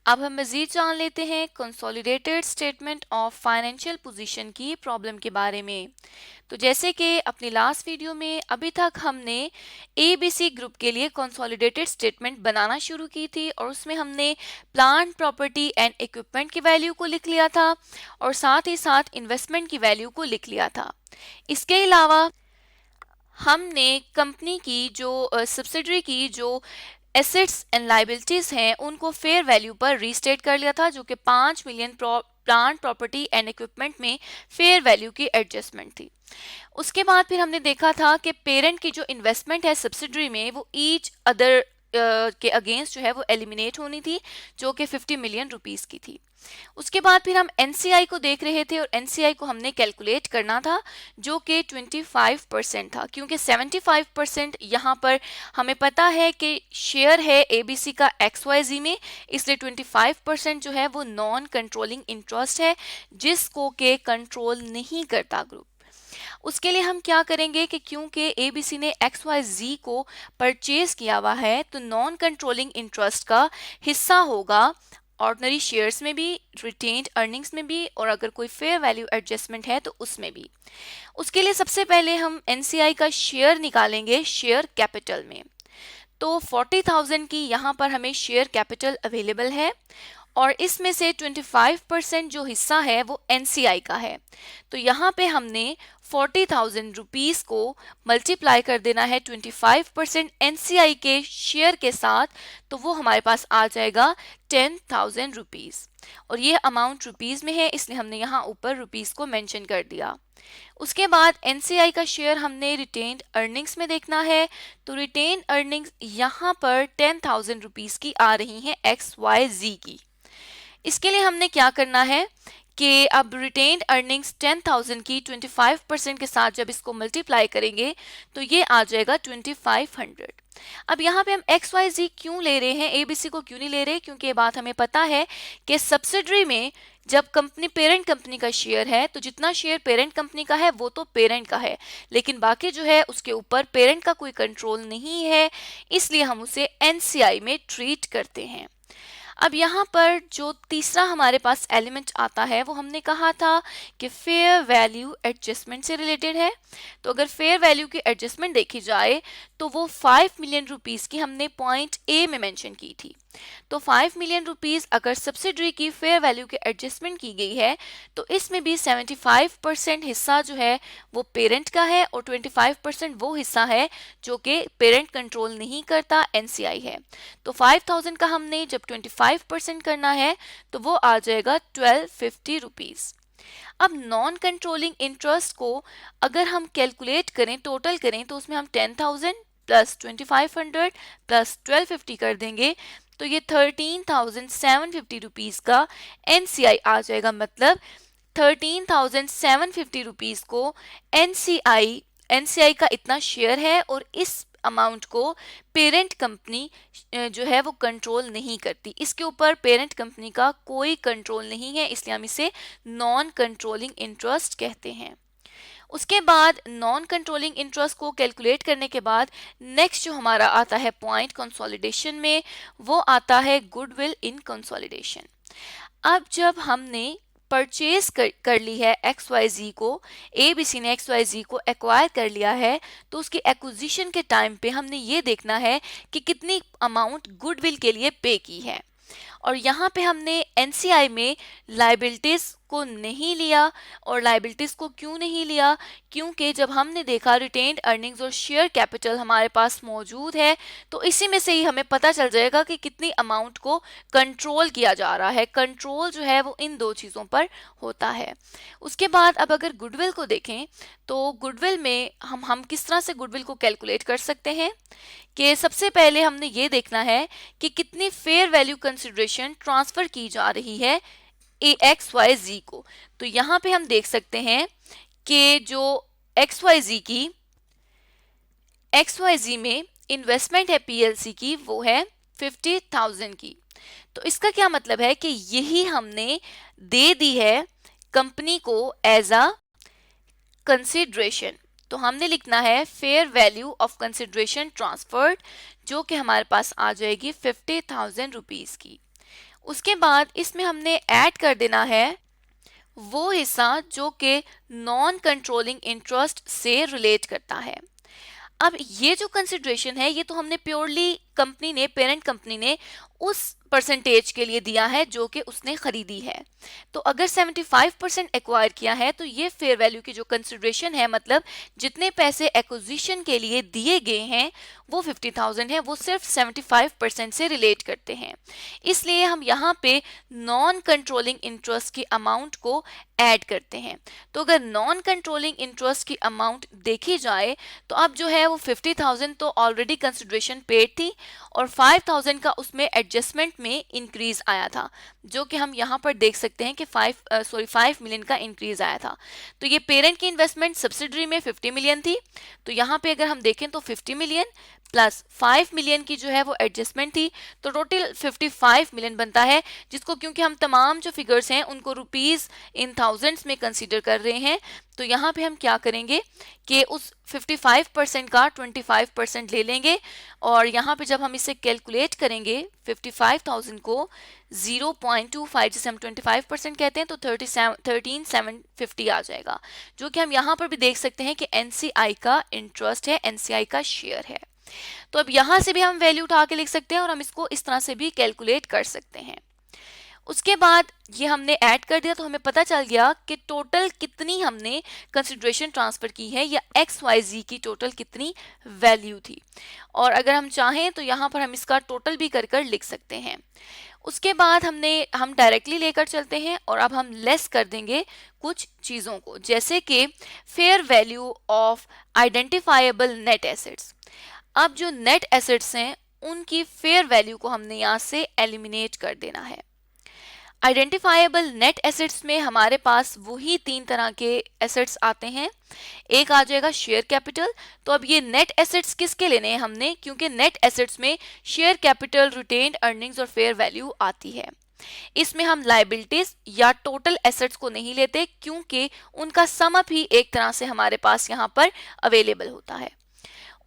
अब हम मज़ीद जान लेते हैं consolidated statement of financial position की प्रॉब्लम के बारे में। तो जैसे कि अपनी लास्ट वीडियो में अभी तक हमने एबीसी ग्रुप के लिए कंसोलिडेटेड स्टेटमेंट बनाना शुरू की थी और उसमें हमने प्लांट प्रॉपर्टी एंड इक्विपमेंट की वैल्यू को लिख लिया था और साथ ही साथ इन्वेस्टमेंट की वैल्यू को लिख लिया था। इसके अलावा हमने कंपनी की जो सब्सिडरी की जो एसेट्स एंड लाइबिलिटीज हैं उनको फेयर वैल्यू पर रीस्टेट कर लिया था, जो कि 5 million plant property and equipment में फेयर वैल्यू की एडजस्टमेंट थी। उसके बाद फिर हमने देखा था कि पेरेंट की जो इन्वेस्टमेंट है सब्सिडरी में वो ईच अदर के अगेंस्ट जो है वो एलिमिनेट होनी थी, जो कि 50 मिलियन रुपीस की थी। उसके बाद फिर हम एनसीआई को देख रहे थे और एनसीआई को हमने कैलकुलेट करना था, जो कि 25% था, क्योंकि 75% यहाँ पर हमें पता है कि शेयर है एबीसी का एक्सवाईजी में, इसलिए 25% जो है वो नॉन कंट्रोलिंग इंटरेस्ट है जिसको के कंट्रोल नहीं करता ग्रुप। उसके लिए हम क्या करेंगे कि क्योंकि एबीसी ने एक्स वाई जी को परचेज किया हुआ है तो नॉन कंट्रोलिंग इंटरेस्ट का हिस्सा होगा ऑर्डिनरी शेयर्स में भी, रिटेन्ड अर्निंग्स में भी, और अगर कोई फेयर वैल्यू एडजस्टमेंट है तो उसमें भी। उसके लिए सबसे पहले हम एनसीआई का शेयर निकालेंगे शेयर कैपिटल में। तो 40,000 की यहाँ पर हमें शेयर कैपिटल अवेलेबल है और इसमें से 25% जो हिस्सा है वो एनसीआई का है। तो यहाँ पे हमने 40,000 रुपीज़ को मल्टीप्लाई कर देना है 25% एनसीआई के शेयर के साथ, तो वो हमारे पास आ जाएगा 10,000 रुपीज़। और ये अमाउंट रुपीज़ में है इसलिए हमने यहाँ ऊपर रुपीज़ को मेंशन कर दिया। उसके बाद एनसीआई का शेयर हमने रिटेन्ड अर्निंग्स में देखना है। तो रिटेन्ड अर्निंग्स यहाँ पर 10,000 रुपीज़ की आ रही हैं एक्स वाई जी की। इसके लिए हमने क्या करना है कि अब रिटेन्ड अर्निंग्स 10,000 की 25% के साथ जब इसको मल्टीप्लाई करेंगे तो ये आ जाएगा 2500। अब यहाँ पे हम एक्स वाई जी क्यों ले रहे हैं, एबीसी को क्यों नहीं ले रहे, क्योंकि ये बात हमें पता है कि सब्सिडरी में जब कंपनी पेरेंट कंपनी का शेयर है तो जितना शेयर पेरेंट कंपनी का है वो तो पेरेंट का है, लेकिन बाकी जो है उसके ऊपर पेरेंट का कोई कंट्रोल नहीं है, इसलिए हम उसे एनसीआई में ट्रीट करते हैं। अब यहाँ पर जो तीसरा हमारे पास एलिमेंट आता है वो हमने कहा था कि फेयर वैल्यू एडजस्टमेंट से रिलेटेड है। तो अगर फेयर वैल्यू की एडजस्टमेंट देखी जाए तो वो 5 मिलियन रुपीस की हमने पॉइंट ए में मेंशन की थी। तो 5 मिलियन रुपीस अगर सब्सिडरी की फेयर वैल्यू की एडजस्टमेंट की गई है तो इसमें भी 75% हिस्सा जो है वो पेरेंट का है और 25% वो हिस्सा है जो कि पेरेंट कंट्रोल नहीं करता, एनसीआई है। तो 5,000 का हमने जब 25% करना है तो वो आ जाएगा 1250 रुपीज़। अब नॉन कंट्रोलिंग इंटरेस्ट को अगर हम कैलकुलेट करें, टोटल करें, तो उसमें हम 10,000 प्लस 2500 प्लस 1250 कर देंगे तो ये 13,750 रुपीज़ का एनसीआई आ जाएगा। मतलब 13,750 रुपीज़ को एनसीआई का इतना शेयर है और इस अमाउंट को पेरेंट कंपनी जो है वो कंट्रोल नहीं करती, इसके ऊपर पेरेंट कंपनी का कोई कंट्रोल नहीं है, इसलिए हम इसे नॉन कंट्रोलिंग इंटरेस्ट कहते हैं। उसके बाद नॉन कंट्रोलिंग इंटरेस्ट को कैलकुलेट करने के बाद नेक्स्ट जो हमारा आता है पॉइंट कंसोलिडेशन में, वो आता है गुडविल इन कंसोलिडेशन। अब जब हमने परचेज कर ली है एक्स वाई जी को, एबीसी ने एक्स वाई जी को एक्वायर कर लिया है, तो उसकी एक्विजिशन के टाइम पे हमने ये देखना है कि कितनी अमाउंट गुडविल के लिए पे की है। और यहाँ पे हमने एनसीआई में लाइबिलिटीज़ को नहीं लिया। और लाइबिलिटीज़ को क्यों नहीं लिया, क्योंकि जब हमने देखा रिटेन्ड अर्निंग्स और शेयर कैपिटल हमारे पास मौजूद है तो इसी में से ही हमें पता चल जाएगा कि कितनी अमाउंट को कंट्रोल किया जा रहा है। कंट्रोल जो है वो इन दो चीज़ों पर होता है। उसके बाद अब अगर गुडविल को देखें तो गुडविल में हम किस तरह से गुडविल को कैलकुलेट कर सकते हैं कि सबसे पहले हमने ये देखना है कि कितनी फेयर वैल्यू कंसिडरेशन ट्रांसफ़र की जा रही है एक्स वाई जी को। तो यहाँ पे हम देख सकते हैं कि जो एक्स वाई जी में इन्वेस्टमेंट है पीएलसी की वो है 50,000 की। तो इसका क्या मतलब है कि यही हमने दे दी है कंपनी को एज अ कंसिडरेशन। तो हमने लिखना है fair value of consideration transferred, जो कि हमारे पास आ जाएगी 50,000 रुपीज़ की। उसके बाद इसमें हमने ऐड कर देना है वो हिस्सा जो कि नॉन कंट्रोलिंग इंटरेस्ट से रिलेट करता है। अब ये जो कंसिडरेशन है ये तो हमने प्योरली कंपनी ने, पेरेंट कंपनी ने उस परसेंटेज के लिए दिया है जो कि उसने खरीदी है। तो अगर 75% एक्वायर किया है तो ये फेयर वैल्यू की जो कंसिडरेशन है, मतलब जितने पैसे एक्विजिशन के लिए दिए गए हैं वो 50,000 है, वो सिर्फ 75% से रिलेट करते हैं। इसलिए हम यहाँ पे नॉन कंट्रोलिंग इंटरेस्ट की अमाउंट को ऐड करते हैं। तो अगर नॉन कंट्रोलिंग इंटरेस्ट की अमाउंट देखी जाए तो अब जो है वो 50,000 तो ऑलरेडी कंसिडरेशन पेड थी और 5,000 का उसमें एडजस्टमेंट में इंक्रीज आया था, जो कि हम यहाँ पर देख सकते हैं कि 5 मिलियन का इंक्रीज आया था। तो ये पेरेंट की इन्वेस्टमेंट सब्सिडरी में 50 मिलियन थी, तो यहाँ पे अगर हम देखें तो 50 मिलियन प्लस 5 मिलियन की जो है वो एडजस्टमेंट थी, तो टोटल 55 मिलियन बनता है, जिसको क्योंकि हम तमाम जो फिगर्स हैं उनको रुपीस इन थाउजेंड्स में कंसीडर कर रहे हैं, तो यहाँ पे हम क्या करेंगे कि उस 55% का 25% ले लेंगे और यहाँ पे जब हम इसे कैलकुलेट करेंगे 55,000 को 0.25 जिसे हम 25% कहते हैं तो 13,750 आ जाएगा, जो कि हम यहाँ पर भी देख सकते हैं कि एनसीआई का इंटरेस्ट है, एनसीआई का शेयर है। तो अब यहाँ से भी हम वैल्यू उठा के लिख सकते हैं और हम इसको इस तरह से भी कैलकुलेट कर सकते हैं। उसके बाद ये हमने ऐड कर दिया तो हमें पता चल गया कि टोटल कितनी हमने कंसिडरेशन ट्रांसफर की है या एक्स वाई जी की टोटल कितनी वैल्यू थी, और अगर हम चाहें तो यहाँ पर हम इसका टोटल भी कर लिख सकते हैं। उसके बाद हम डायरेक्टली लेकर चलते हैं और अब हम लेस कर देंगे कुछ चीज़ों को, जैसे कि fair value of identifiable net assets. अब जो नेट एसेट्स हैं उनकी फेयर वैल्यू को हमने यहाँ से एलिमिनेट कर देना है। आइडेंटिफाइबल नेट एसेट्स में हमारे पास वही 3 तरह के एसेट्स आते हैं। एक आ जाएगा शेयर कैपिटल, तो अब ये नेट एसेट्स किसके लेने हैं हमने, क्योंकि नेट एसेट्स में शेयर कैपिटल, रिटेन्ड अर्निंग्स और फेयर वैल्यू आती है। इसमें हम लाइबिलिटीज या टोटल एसेट्स को नहीं लेते क्योंकि उनका सम अप ही एक तरह से हमारे पास यहाँ पर अवेलेबल होता है।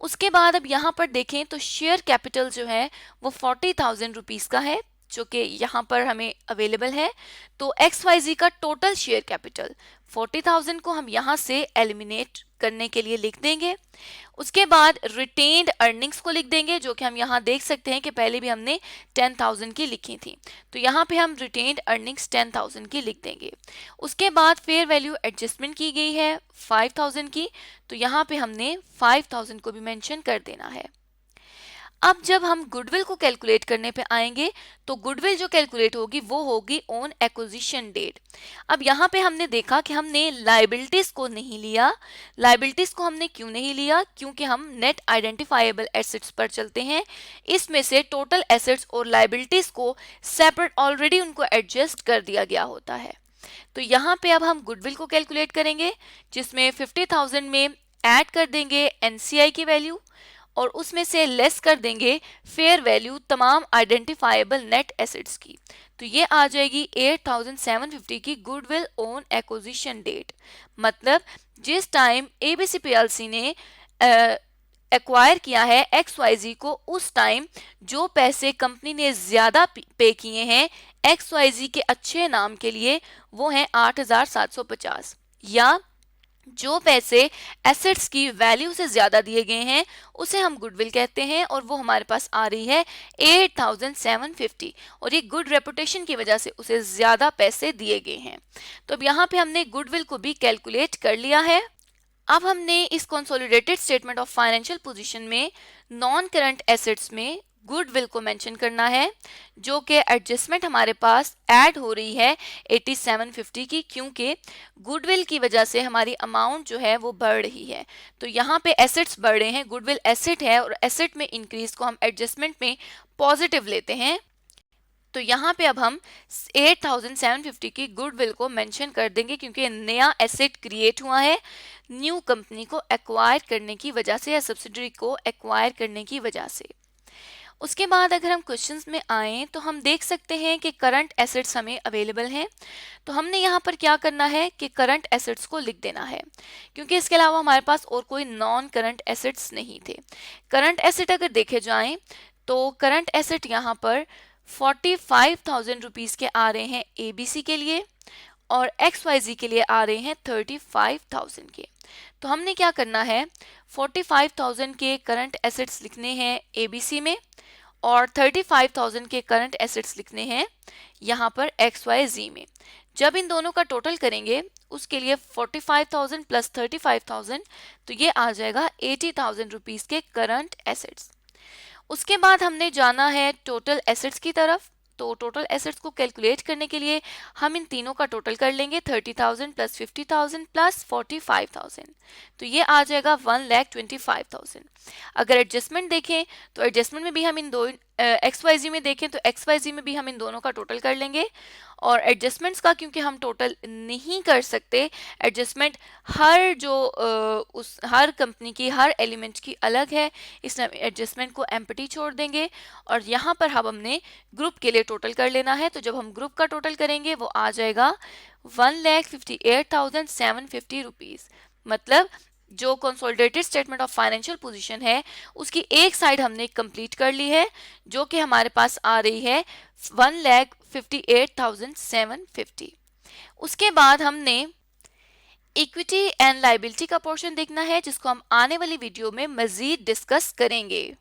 उसके बाद अब यहाँ पर देखें तो शेयर कैपिटल जो है वो 40,000 रुपीज़ का है, जो कि यहाँ पर हमें अवेलेबल है। तो एक्स वाई जी का टोटल शेयर कैपिटल 40,000 को हम यहाँ से एलिमिनेट करने के लिए लिख देंगे। उसके बाद रिटेन्ड अर्निंग्स को लिख देंगे, जो कि हम यहाँ देख सकते हैं कि पहले भी हमने 10,000 की लिखी थी, तो यहाँ पे हम रिटेन्ड अर्निंग्स 10,000 की लिख देंगे। उसके बाद फेयर वैल्यू एडजस्टमेंट की गई है 5,000 की, तो यहाँ पे हमने 5,000 को भी मेंशन कर देना है। अब जब हम गुडविल को कैलकुलेट करने पे आएंगे तो गुडविल जो कैलकुलेट होगी वो होगी ऑन एक्विजिशन डेट। अब यहाँ पे हमने देखा कि हमने लाइबिलिटीज को नहीं लिया। लाइबिलिटीज को हमने क्यों नहीं लिया, क्योंकि हम नेट आइडेंटिफाइबल एसेट्स पर चलते हैं। इसमें से टोटल एसेट्स और लाइबिलिटीज को सेपरेट ऑलरेडी उनको एडजस्ट कर दिया गया होता है। तो यहाँ पे अब हम गुडविल को कैलकुलेट करेंगे, जिसमें 50,000 में ऐड कर देंगे एनसीआई की वैल्यू और उसमें से लेस कर देंगे फेयर वैल्यू तमाम आइडेंटिफाइबल नेट एसेट्स की, तो ये आ जाएगी 8,750 की गुडविल ऑन एक्विजिशन डेट। मतलब जिस टाइम एबीसी पीएलसी ने एक्वायर किया है XYZ को, उस टाइम जो पैसे कंपनी ने ज्यादा पे किए हैं XYZ के अच्छे नाम के लिए वो हैं 8,750, या जो पैसे एसेट्स की वैल्यू से ज्यादा दिए गए हैं उसे हम गुडविल कहते हैं और वो हमारे पास आ रही है 8,750, और ये गुड रेपुटेशन की वजह से उसे ज्यादा पैसे दिए गए हैं। तो अब यहाँ पे हमने गुडविल को भी कैलकुलेट कर लिया है। अब हमने इस consolidated statement of financial position में नॉन करंट एसेट्स में गुडविल को मेंशन करना है, जो कि एडजस्टमेंट हमारे पास ऐड हो रही है 8750 की, क्योंकि गुडविल की वजह से हमारी अमाउंट जो है वो बढ़ रही है। तो यहाँ पे एसेट्स बढ़ रहे हैं, गुडविल एसेट है और एसेट में इंक्रीज को हम एडजस्टमेंट में पॉजिटिव लेते हैं। तो यहाँ पे अब हम 8,750 की गुडविल को मेंशन कर देंगे, क्योंकि नया एसेट क्रिएट हुआ है न्यू कंपनी को एक्वायर करने की वजह से या सब्सिडरी को एक्वायर करने की वजह से। उसके बाद अगर हम क्वेश्चंस में आएँ तो हम देख सकते हैं कि करंट एसेट्स हमें अवेलेबल हैं, तो हमने यहाँ पर क्या करना है कि करंट एसेट्स को लिख देना है, क्योंकि इसके अलावा हमारे पास और कोई नॉन करंट एसेट्स नहीं थे। करंट एसेट अगर देखे जाएं तो करंट एसेट यहाँ पर 45,000 रुपीज़ के आ रहे हैं ABC के लिए और XYZ के लिए आ रहे हैं 35,000 के। तो हमने क्या करना है, 45,000 के करंट एसेट्स लिखने हैं ABC में और 35,000 के करंट एसेट्स लिखने हैं यहाँ पर XYZ में। जब इन दोनों का टोटल करेंगे उसके लिए 45,000 प्लस 35,000 तो ये आ जाएगा 80,000 रुपीज़ के करंट एसेट्स। उसके बाद हमने जाना है टोटल एसेट्स की तरफ। तो टोटल एसेट्स को कैलकुलेट करने के लिए हम इन तीनों का टोटल कर लेंगे, 30,000 प्लस 50,000 प्लस 45,000 तो ये आ जाएगा 1,25,000। अगर एडजस्टमेंट देखें तो एडजस्टमेंट में भी हम इन दो XYZ में देखें तो XYZ में भी हम इन दोनों का टोटल कर लेंगे और एडजस्टमेंट्स का क्योंकि हम टोटल नहीं कर सकते, एडजस्टमेंट हर जो उस हर कंपनी की हर एलिमेंट की अलग है, इसलिए हम एडजस्टमेंट को एम्प्टी छोड़ देंगे और यहाँ पर हम हमने ग्रुप के लिए टोटल कर लेना है। तो जब हम ग्रुप का टोटल करेंगे वो आ जाएगा 1,58,750 रुपीज़। मतलब जो consolidated statement of financial position है उसकी एक साइड हमने कंप्लीट कर ली है जो कि हमारे पास आ रही है 1,58,750। उसके बाद हमने इक्विटी एंड लायबिलिटी का पोर्शन देखना है जिसको हम आने वाली वीडियो में मजीद डिस्कस करेंगे।